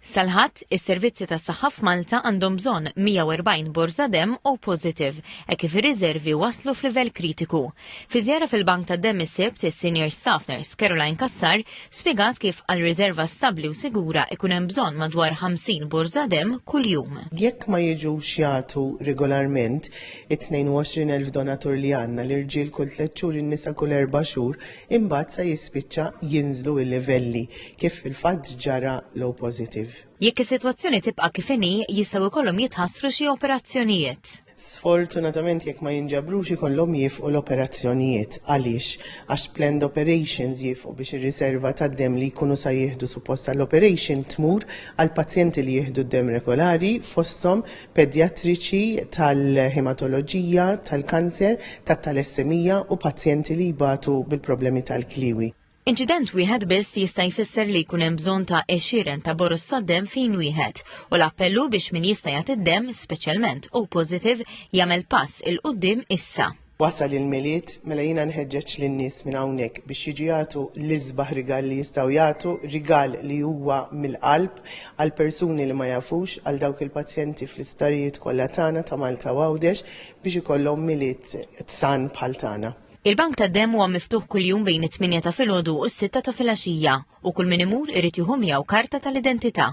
Salħat, is-servizzi tas-saħħa f'Malta għandhom bżonn 140 borza demm O positive, kif ir-riservi waslu f'livell kritiku. Fi żjara fil-Bank tad-Demm is-Sibt, is-Senior Staff Nurse Caroline Kassar spjegat kif għal riserva stabbli u sigura ikun hemm bżonn madwar 50 borza demm kuljum. Jekk ma jiġux jagħtu regolarment it-22,000 donatur li għandna l-irġiel kull 3 xhur in-nisa kull 4 xhur, imbagħad se jispiċċa jinżlu l-livelli kif fil-fatt ġara l-O positive. Jekk is-sitwazzjoni tibqa' kif inhi jistgħu jkollhom jitħassru xi operazzjonijiet. Sfortunatament jekk ma jinġabrux ikollhom jifqu l-operazzjonijiet. Għaliex? Għax planned operations jifqu biex ir-riserva tad-demm li jkunu sa jieħdu suppost tal-operation tmur għal pazjenti li jieħdu d-demm regolari fosthom pedjatriċi tal-hematoloġija, tal-kanser, tat-talassemija u pazjenti li jbatu bil-problemi tal-kliwi. Inċident wieħed biss jista' jfisser li jkun hemm bżonn ta' 20 ta' boros tad-demm fejn wieħed u l-appellu biex min jista' jagħti d-demm, speċjalment O positive, jagħmel pass il quddiem issa. Wasal il-miliet, mela jiena nħeġġeġ lin-nies minn hawnhekk biex jiġu jagħtu l-isbaħ rigal li jistgħu jagħtu, rigal li huwa mill-qalb għal persuni li ma jafux għal dawk il-pazjenti fl-isptarijiet kollha tagħna ta' Malta u Għawdex biex ikollhom miliet san bħal tagħna. Il-Bank tad-Demm huwa miftuħ kuljum bejn it-8 ta' filgħodu u s-6 ta' filgħaxija u kull min imur irid jieħu miegħu karta tal-identità.